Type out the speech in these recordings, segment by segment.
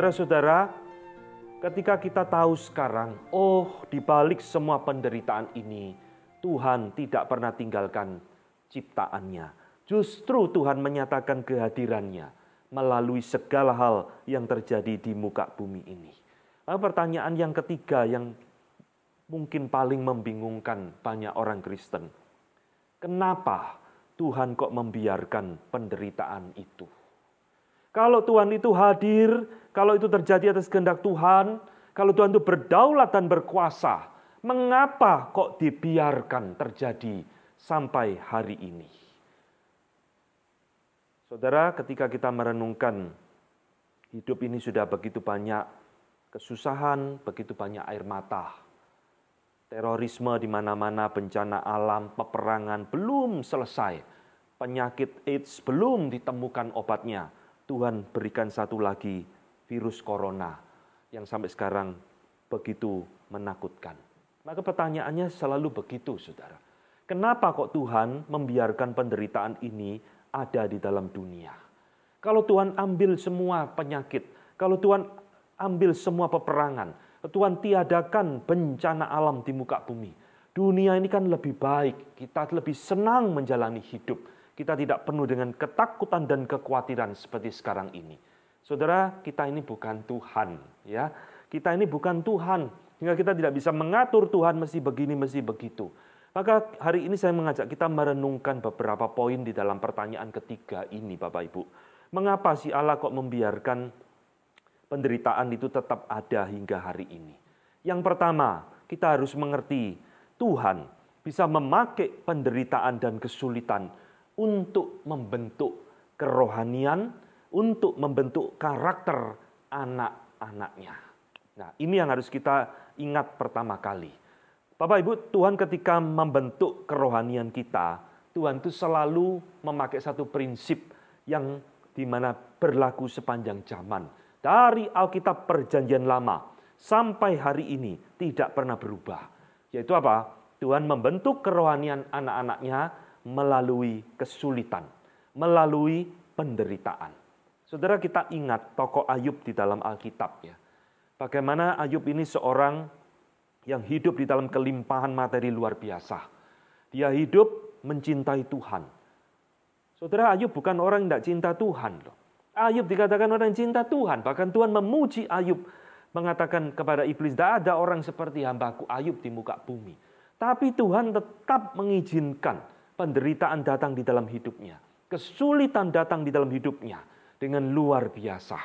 Saudara-saudara, ketika kita tahu sekarang, di balik semua penderitaan ini, Tuhan tidak pernah tinggalkan ciptaannya. Justru Tuhan menyatakan kehadirannya melalui segala hal yang terjadi di muka bumi ini. Lalu pertanyaan yang ketiga yang mungkin paling membingungkan banyak orang Kristen. Kenapa Tuhan kok membiarkan penderitaan itu? Kalau Tuhan itu hadir, kalau itu terjadi atas kehendak Tuhan, kalau Tuhan itu berdaulat dan berkuasa, mengapa kok dibiarkan terjadi sampai hari ini? Saudara, ketika kita merenungkan hidup ini sudah begitu banyak kesusahan, begitu banyak air mata. Terorisme di mana-mana, bencana alam, peperangan belum selesai. Penyakit AIDS belum ditemukan obatnya. Tuhan berikan satu lagi, virus corona yang sampai sekarang begitu menakutkan. Maka pertanyaannya selalu begitu, saudara. Kenapa kok Tuhan membiarkan penderitaan ini ada di dalam dunia? Kalau Tuhan ambil semua penyakit, kalau Tuhan ambil semua peperangan, Tuhan tiadakan bencana alam di muka bumi, dunia ini kan lebih baik, kita lebih senang menjalani hidup. Kita tidak penuh dengan ketakutan dan kekhawatiran seperti sekarang ini. Saudara, kita ini bukan Tuhan, ya. Kita ini bukan Tuhan, hingga kita tidak bisa mengatur Tuhan mesti begini, mesti begitu. Maka hari ini saya mengajak kita merenungkan beberapa poin di dalam pertanyaan ketiga ini, Bapak Ibu. Mengapa sih Allah kok membiarkan penderitaan itu tetap ada hingga hari ini? Yang pertama, kita harus mengerti Tuhan bisa memakai penderitaan dan kesulitan untuk membentuk kerohanian, untuk membentuk karakter anak-anaknya. Nah, ini yang harus kita ingat pertama kali. Bapak Ibu, Tuhan ketika membentuk kerohanian kita, Tuhan itu selalu memakai satu prinsip yang dimana berlaku sepanjang zaman. Dari Alkitab Perjanjian Lama sampai hari ini tidak pernah berubah. Yaitu apa? Tuhan membentuk kerohanian anak-anaknya melalui kesulitan, melalui penderitaan. Saudara, kita ingat tokoh Ayub di dalam Alkitab, ya. Bagaimana Ayub ini seorang yang hidup di dalam kelimpahan materi luar biasa. Dia hidup mencintai Tuhan. Saudara, Ayub bukan orang yang tidak cinta Tuhan, loh. Ayub dikatakan orang yang cinta Tuhan. Bahkan Tuhan memuji Ayub, mengatakan kepada iblis, tidak ada orang seperti hambaku Ayub di muka bumi. Tapi Tuhan tetap mengizinkan penderitaan datang di dalam hidupnya. Kesulitan datang di dalam hidupnya dengan luar biasa.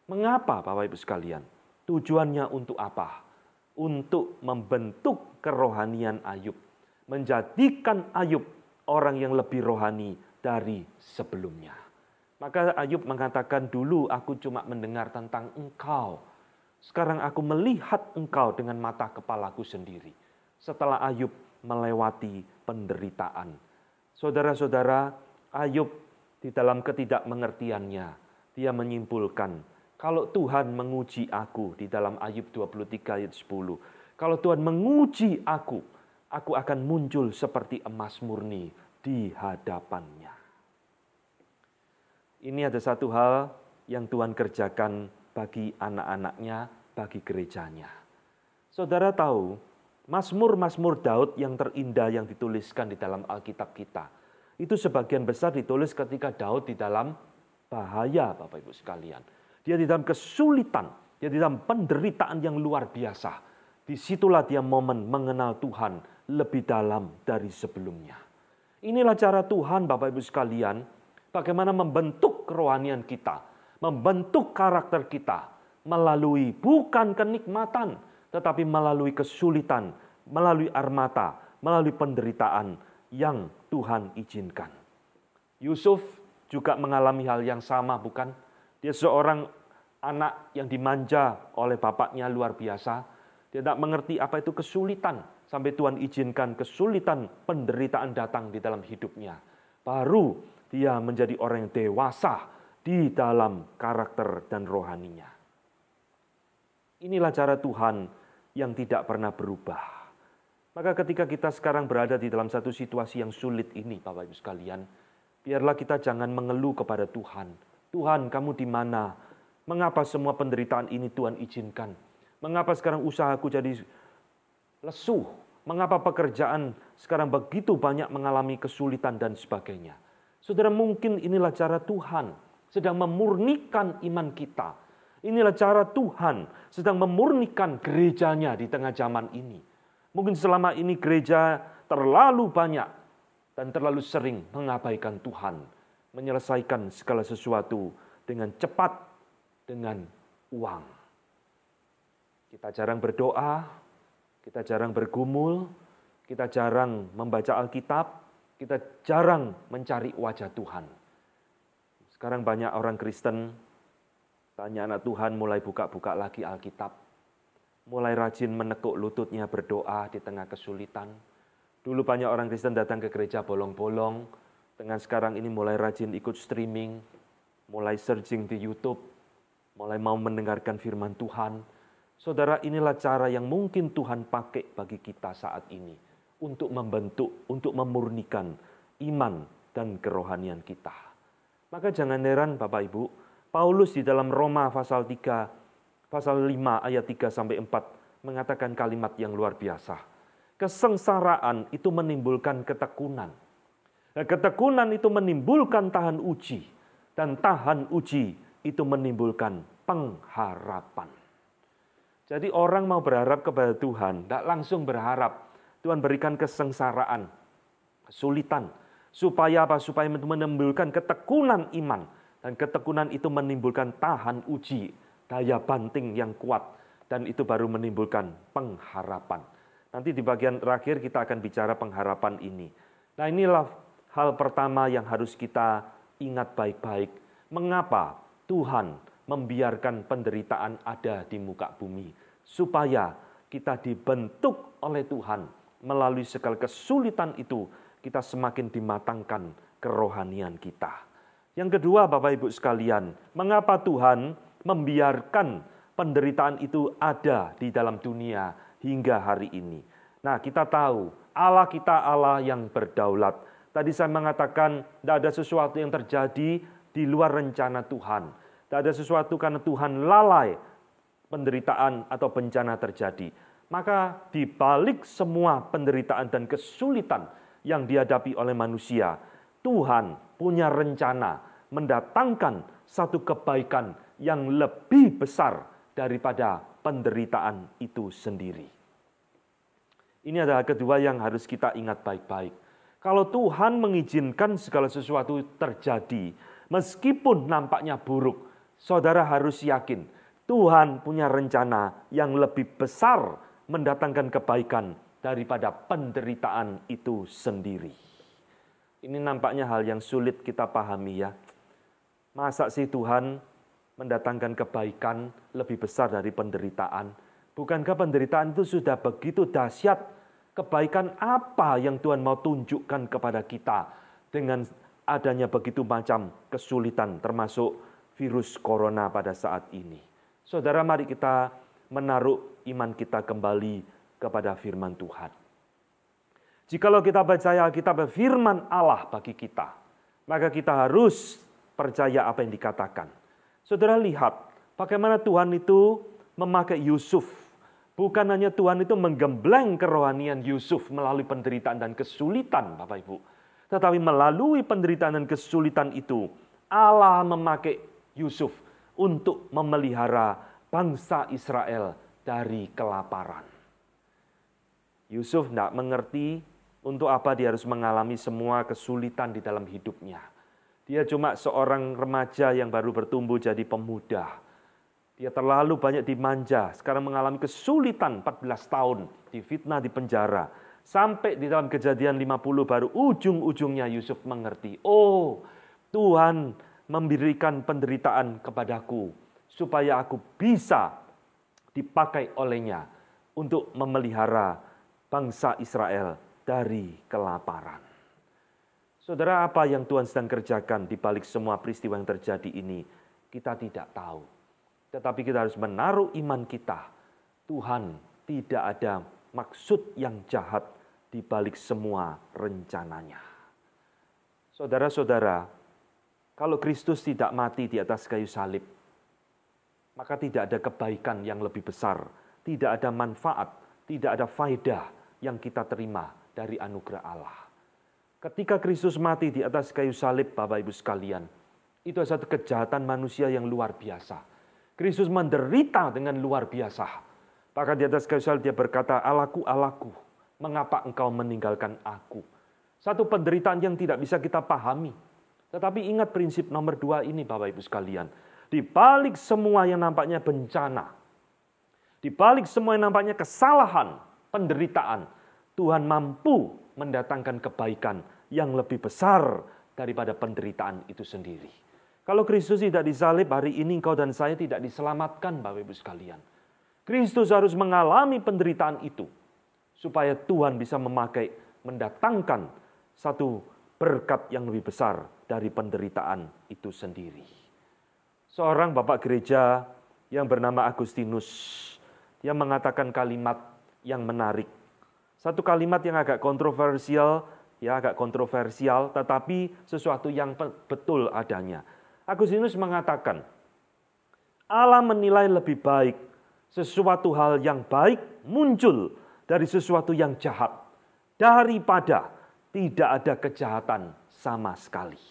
Mengapa, Bapak Ibu sekalian? Tujuannya untuk apa? Untuk membentuk kerohanian Ayub. Menjadikan Ayub orang yang lebih rohani dari sebelumnya. Maka Ayub mengatakan, dulu aku cuma mendengar tentang engkau. Sekarang aku melihat engkau dengan mata kepalaku sendiri. Setelah Ayub melewati penderitaan. Saudara-saudara, Ayub di dalam ketidakmengertiannya, dia menyimpulkan, kalau Tuhan menguji aku di dalam Ayub 23 ayat 10, kalau Tuhan menguji aku akan muncul seperti emas murni di hadapannya. Ini ada satu hal yang Tuhan kerjakan bagi anak-anaknya, bagi gerejanya. Saudara tahu, Mazmur-Mazmur Daud yang terindah yang dituliskan di dalam Alkitab kita, itu sebagian besar ditulis ketika Daud di dalam bahaya, Bapak Ibu sekalian. Dia di dalam kesulitan, dia di dalam penderitaan yang luar biasa. Disitulah dia momen mengenal Tuhan lebih dalam dari sebelumnya. Inilah cara Tuhan, Bapak Ibu sekalian, bagaimana membentuk kerohanian kita, membentuk karakter kita, melalui bukan kenikmatan, tetapi melalui kesulitan, melalui armata, melalui penderitaan yang Tuhan izinkan. Yusuf juga mengalami hal yang sama, bukan? Dia seorang anak yang dimanja oleh bapaknya luar biasa. Dia tidak mengerti apa itu kesulitan, sampai Tuhan izinkan kesulitan, penderitaan datang di dalam hidupnya. Baru dia menjadi orang yang dewasa di dalam karakter dan rohaninya. Inilah cara Tuhan yang tidak pernah berubah. Maka ketika kita sekarang berada di dalam satu situasi yang sulit ini, Bapak Ibu sekalian, biarlah kita jangan mengeluh kepada Tuhan. Tuhan, kamu di mana? Mengapa semua penderitaan ini Tuhan izinkan? Mengapa sekarang usahaku jadi lesuh? Mengapa pekerjaan sekarang begitu banyak mengalami kesulitan dan sebagainya? Saudara, mungkin inilah cara Tuhan sedang memurnikan iman kita. Inilah cara Tuhan sedang memurnikan gerejanya di tengah zaman ini. Mungkin selama ini gereja terlalu banyak dan terlalu sering mengabaikan Tuhan, menyelesaikan segala sesuatu dengan cepat, dengan uang. Kita jarang berdoa, kita jarang bergumul, kita jarang membaca Alkitab, kita jarang mencari wajah Tuhan. Sekarang banyak orang Kristen, tanya anak Tuhan mulai buka-buka lagi Alkitab, mulai rajin menekuk lututnya berdoa di tengah kesulitan. Dulu banyak orang Kristen datang ke gereja bolong-bolong, dengan sekarang ini mulai rajin ikut streaming, mulai searching di YouTube, mulai mau mendengarkan firman Tuhan. Saudara, inilah cara yang mungkin Tuhan pakai bagi kita saat ini untuk membentuk, untuk memurnikan iman dan kerohanian kita. Maka jangan heran Bapak Ibu, Paulus di dalam Roma pasal 5 ayat 3 sampai 4 mengatakan kalimat yang luar biasa. Kesengsaraan itu menimbulkan ketekunan. Ketekunan itu menimbulkan tahan uji, dan tahan uji itu menimbulkan pengharapan. Jadi orang mau berharap kepada Tuhan, tidak langsung berharap Tuhan berikan kesengsaraan, kesulitan, supaya apa? Supaya menimbulkan ketekunan iman, dan ketekunan itu menimbulkan tahan uji, daya banting yang kuat, dan itu baru menimbulkan pengharapan. Nanti di bagian terakhir kita akan bicara pengharapan ini. Nah, inilah hal pertama yang harus kita ingat baik-baik. Mengapa Tuhan membiarkan penderitaan ada di muka bumi? Supaya kita dibentuk oleh Tuhan. Melalui segala kesulitan itu, kita semakin dimatangkan kerohanian kita. Yang kedua, Bapak Ibu sekalian, mengapa Tuhan membiarkan penderitaan itu ada di dalam dunia hingga hari ini? Nah, kita tahu Allah kita Allah yang berdaulat. Tadi saya mengatakan tidak ada sesuatu yang terjadi di luar rencana Tuhan. Tidak ada sesuatu karena Tuhan lalai penderitaan atau bencana terjadi. Maka di balik semua penderitaan dan kesulitan yang dihadapi oleh manusia, Tuhan punya rencana mendatangkan satu kebaikan yang lebih besar daripada penderitaan itu sendiri. Ini adalah kedua yang harus kita ingat baik-baik. Kalau Tuhan mengizinkan segala sesuatu terjadi, meskipun nampaknya buruk, saudara harus yakin Tuhan punya rencana yang lebih besar mendatangkan kebaikan daripada penderitaan itu sendiri. Ini nampaknya hal yang sulit kita pahami ya. Masa sih Tuhan mendatangkan kebaikan lebih besar dari penderitaan? Bukankah penderitaan itu sudah begitu dahsyat? Kebaikan apa yang Tuhan mau tunjukkan kepada kita dengan adanya begitu macam kesulitan termasuk virus corona pada saat ini? Saudara, mari kita menaruh iman kita kembali kepada firman Tuhan. Jikalau kita percaya Alkitab firman Allah bagi kita, maka kita harus percaya apa yang dikatakan. Saudara, lihat bagaimana Tuhan itu memakai Yusuf. Bukan hanya Tuhan itu menggembleng kerohanian Yusuf melalui penderitaan dan kesulitan, Bapak Ibu. Tetapi melalui penderitaan dan kesulitan itu, Allah memakai Yusuf untuk memelihara bangsa Israel dari kelaparan. Yusuf tidak mengerti untuk apa dia harus mengalami semua kesulitan di dalam hidupnya. Dia cuma seorang remaja yang baru bertumbuh jadi pemuda. Dia terlalu banyak dimanja, sekarang mengalami kesulitan 14 tahun, difitnah di penjara. Sampai di dalam Kejadian 50 baru ujung-ujungnya Yusuf mengerti. Oh, Tuhan memberikan penderitaan kepadaku supaya aku bisa dipakai olehnya untuk memelihara bangsa Israel dari kelaparan. Saudara, apa yang Tuhan sedang kerjakan di balik semua peristiwa yang terjadi ini, kita tidak tahu. Tetapi kita harus menaruh iman kita. Tuhan tidak ada maksud yang jahat di balik semua rencananya. Saudara-saudara, kalau Kristus tidak mati di atas kayu salib, maka tidak ada kebaikan yang lebih besar, tidak ada manfaat, tidak ada faedah yang kita terima dari anugerah Allah. Ketika Kristus mati di atas kayu salib, Bapak Ibu sekalian, itu adalah satu kejahatan manusia yang luar biasa. Kristus menderita dengan luar biasa. Bahkan di atas kayu salib dia berkata, "Allahku, Allahku, mengapa engkau meninggalkan aku?" Satu penderitaan yang tidak bisa kita pahami. Tetapi ingat prinsip nomor 2 ini, Bapak Ibu sekalian. Di balik semua yang nampaknya bencana, di balik semua yang nampaknya kesalahan, penderitaan, Tuhan mampu mendatangkan kebaikan yang lebih besar daripada penderitaan itu sendiri. Kalau Kristus tidak disalib, hari ini engkau dan saya tidak diselamatkan, Bapak Ibu sekalian. Kristus harus mengalami penderitaan itu, supaya Tuhan bisa mendatangkan satu berkat yang lebih besar dari penderitaan itu sendiri. Seorang bapak gereja yang bernama Agustinus, dia mengatakan kalimat yang menarik. Satu kalimat yang agak kontroversial, tetapi sesuatu yang betul adanya. Agustinus mengatakan, Allah menilai lebih baik sesuatu hal yang baik muncul dari sesuatu yang jahat, daripada tidak ada kejahatan sama sekali.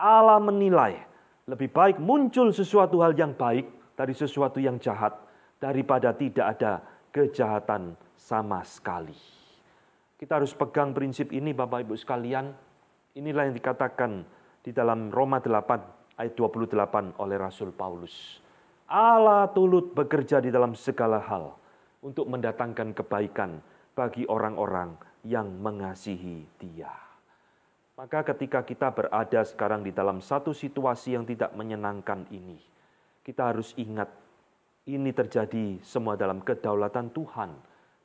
Allah menilai lebih baik muncul sesuatu hal yang baik dari sesuatu yang jahat, daripada tidak ada kejahatan sama sekali. Kita harus pegang prinsip ini, Bapak Ibu sekalian. Inilah yang dikatakan di dalam Roma 8 ayat 28 oleh Rasul Paulus. Allah turut bekerja di dalam segala hal untuk mendatangkan kebaikan bagi orang-orang yang mengasihi Dia. Maka ketika kita berada sekarang di dalam satu situasi yang tidak menyenangkan ini, kita harus ingat ini terjadi semua dalam kedaulatan Tuhan.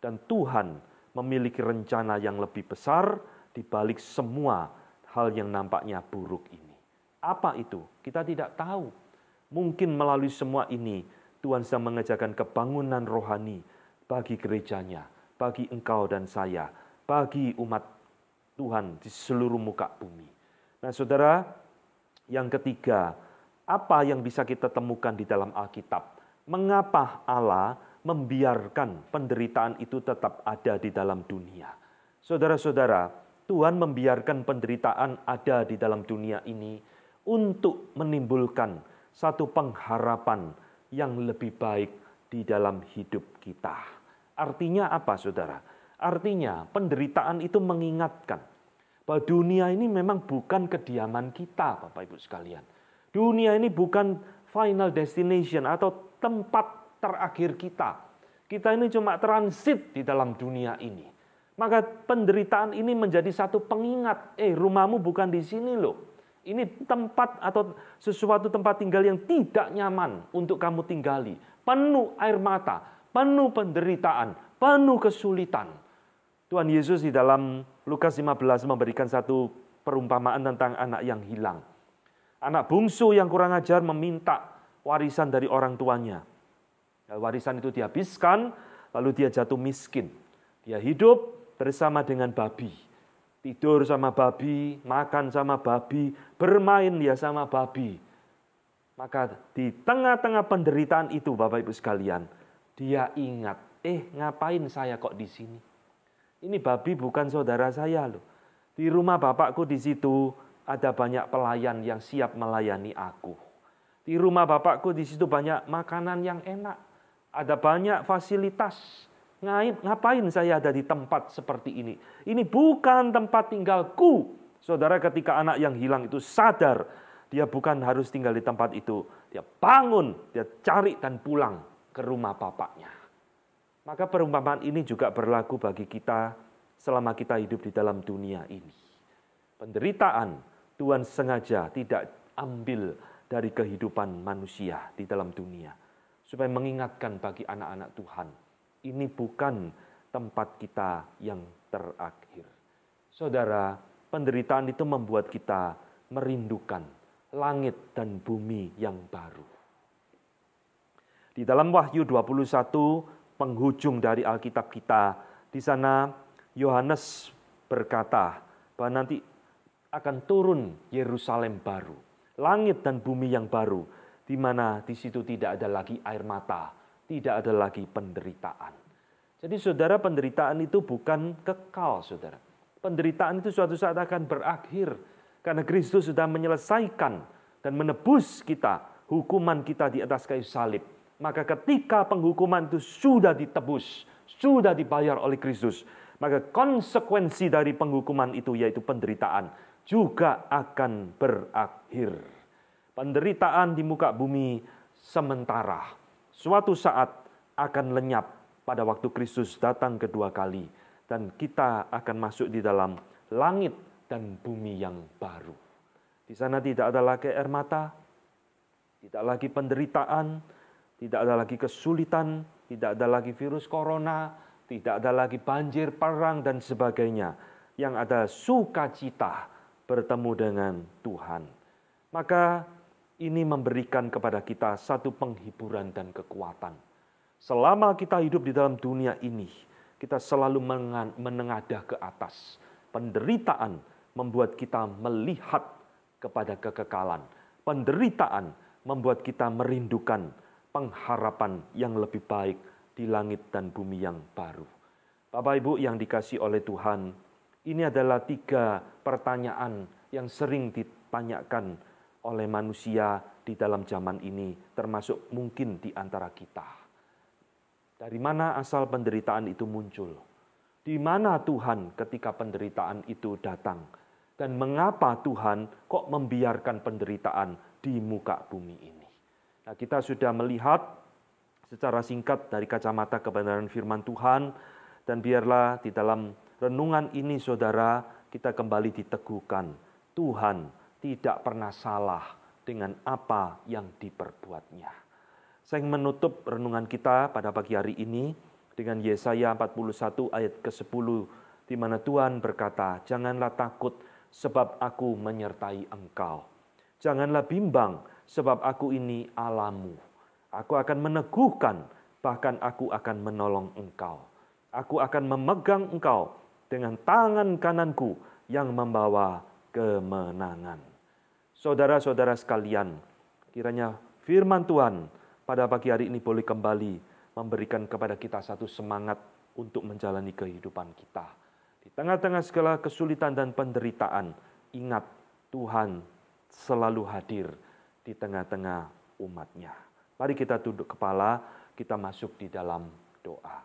Dan Tuhan memiliki rencana yang lebih besar di balik semua hal yang nampaknya buruk ini. Apa itu? Kita tidak tahu. Mungkin melalui semua ini Tuhan sedang mengerjakan kebangunan rohani bagi gerejanya, bagi engkau dan saya, bagi umat Tuhan di seluruh muka bumi. Nah, saudara, yang ketiga, apa yang bisa kita temukan di dalam Alkitab? Mengapa Allah membiarkan penderitaan itu tetap ada di dalam dunia? Saudara-saudara, Tuhan membiarkan penderitaan ada di dalam dunia ini untuk menimbulkan satu pengharapan yang lebih baik di dalam hidup kita. Artinya apa, saudara? Artinya penderitaan itu mengingatkan bahwa dunia ini memang bukan kediaman kita, Bapak Ibu sekalian. Dunia ini bukan final destination atau tempat terakhir kita. Kita ini cuma transit di dalam dunia ini. Maka penderitaan ini menjadi satu pengingat. Rumahmu bukan di sini loh. Ini tempat atau sesuatu tempat tinggal yang tidak nyaman untuk kamu tinggali. Penuh air mata, penuh penderitaan, penuh kesulitan. Tuhan Yesus di dalam Lukas 15 memberikan satu perumpamaan tentang anak yang hilang. Anak bungsu yang kurang ajar meminta warisan dari orang tuanya. Warisan itu dihabiskan, lalu dia jatuh miskin. Dia hidup bersama dengan babi. Tidur sama babi, makan sama babi, bermain dia sama babi. Maka di tengah-tengah penderitaan itu, Bapak Ibu sekalian, dia ingat, ngapain saya kok di sini? Ini babi bukan saudara saya loh. Di rumah bapakku di situ ada banyak pelayan yang siap melayani aku. Di rumah bapakku di situ banyak makanan yang enak. Ada banyak fasilitas. Ngapain saya ada di tempat seperti ini? Ini bukan tempat tinggalku. Saudara, ketika anak yang hilang itu sadar, dia bukan harus tinggal di tempat itu. Dia bangun, dia cari dan pulang ke rumah bapaknya. Maka perumpamaan ini juga berlaku bagi kita selama kita hidup di dalam dunia ini. Penderitaan Tuhan sengaja tidak ambil dari kehidupan manusia di dalam dunia, supaya mengingatkan bagi anak-anak Tuhan, ini bukan tempat kita yang terakhir. Saudara, penderitaan itu membuat kita merindukan langit dan bumi yang baru. Di dalam Wahyu 21, penghujung dari Alkitab kita, di sana Yohanes berkata bahwa nanti akan turun Yerusalem baru, langit dan bumi yang baru, di mana di situ tidak ada lagi air mata, tidak ada lagi penderitaan. Jadi saudara, penderitaan itu bukan kekal, saudara. Penderitaan itu suatu saat akan berakhir karena Kristus sudah menyelesaikan dan menebus kita, hukuman kita di atas kayu salib. Maka ketika penghukuman itu sudah ditebus, sudah dibayar oleh Kristus, maka konsekuensi dari penghukuman itu, yaitu penderitaan, juga akan berakhir. Penderitaan di muka bumi sementara, suatu saat akan lenyap pada waktu Kristus datang kedua kali, dan kita akan masuk di dalam langit dan bumi yang baru. Di sana tidak ada lagi air mata, tidak lagi penderitaan, tidak ada lagi kesulitan, tidak ada lagi virus corona, tidak ada lagi banjir, perang, dan sebagainya. Yang ada sukacita bertemu dengan Tuhan. Maka ini memberikan kepada kita satu penghiburan dan kekuatan. Selama kita hidup di dalam dunia ini, kita selalu menengadah ke atas. Penderitaan membuat kita melihat kepada kekekalan. Penderitaan membuat kita merindukan pengharapan yang lebih baik di langit dan bumi yang baru. Bapak Ibu yang dikasihi oleh Tuhan, ini adalah 3 pertanyaan yang sering ditanyakan oleh manusia di dalam zaman ini, termasuk mungkin di antara kita. Dari mana asal penderitaan itu muncul? Di mana Tuhan ketika penderitaan itu datang? Dan mengapa Tuhan kok membiarkan penderitaan di muka bumi ini? Nah, kita sudah melihat secara singkat dari kacamata kebenaran firman Tuhan, dan biarlah di dalam renungan ini saudara, kita kembali diteguhkan. Tuhan tidak pernah salah dengan apa yang diperbuatnya. Saya ingin menutup renungan kita pada pagi hari ini dengan Yesaya 41 ayat ke-10, di mana Tuhan berkata, "Janganlah takut sebab aku menyertai engkau. Janganlah bimbang sebab aku ini Allahmu. Aku akan meneguhkan, bahkan aku akan menolong engkau. Aku akan memegang engkau dengan tangan kananku yang membawa kemenangan." Saudara-saudara sekalian, kiranya firman Tuhan pada pagi hari ini boleh kembali memberikan kepada kita satu semangat untuk menjalani kehidupan kita. Di tengah-tengah segala kesulitan dan penderitaan, ingat Tuhan selalu hadir di tengah-tengah umat-Nya. Mari kita tunduk kepala, kita masuk di dalam doa.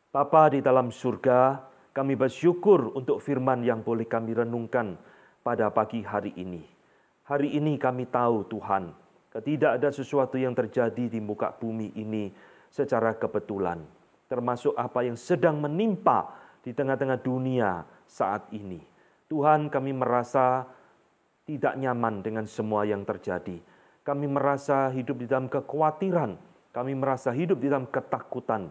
Bapa di dalam surga, kami bersyukur untuk firman yang boleh kami renungkan pada pagi hari ini. Hari ini kami tahu Tuhan, tidak ada sesuatu yang terjadi di muka bumi ini secara kebetulan, termasuk apa yang sedang menimpa di tengah-tengah dunia saat ini. Tuhan, kami merasa tidak nyaman dengan semua yang terjadi. Kami merasa hidup di dalam kekhawatiran. Kami merasa hidup di dalam ketakutan.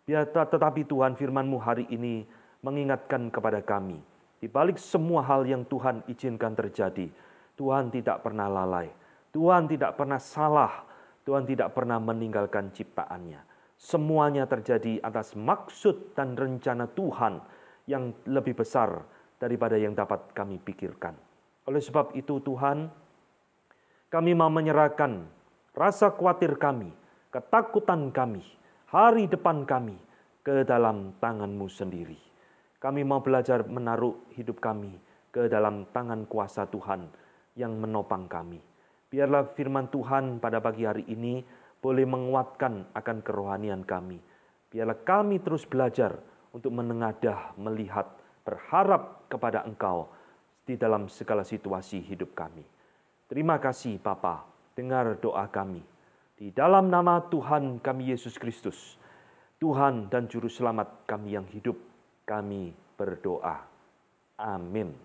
Tetapi Tuhan, firman-Mu hari ini mengingatkan kepada kami, di balik semua hal yang Tuhan izinkan terjadi, Tuhan tidak pernah lalai. Tuhan tidak pernah salah. Tuhan tidak pernah meninggalkan ciptaannya. Semuanya terjadi atas maksud dan rencana Tuhan yang lebih besar daripada yang dapat kami pikirkan. Oleh sebab itu Tuhan, kami mau menyerahkan rasa khawatir kami, ketakutan kami, hari depan kami ke dalam tangan-Mu sendiri. Kami mau belajar menaruh hidup kami ke dalam tangan kuasa Tuhan yang menopang kami. Biarlah firman Tuhan pada pagi hari ini boleh menguatkan akan kerohanian kami. Biarlah kami terus belajar untuk menengadah, melihat, berharap kepada Engkau di dalam segala situasi hidup kami. Terima kasih Bapa, dengar doa kami. Di dalam nama Tuhan kami Yesus Kristus, Tuhan dan Juru Selamat kami yang hidup, kami berdoa. Amin.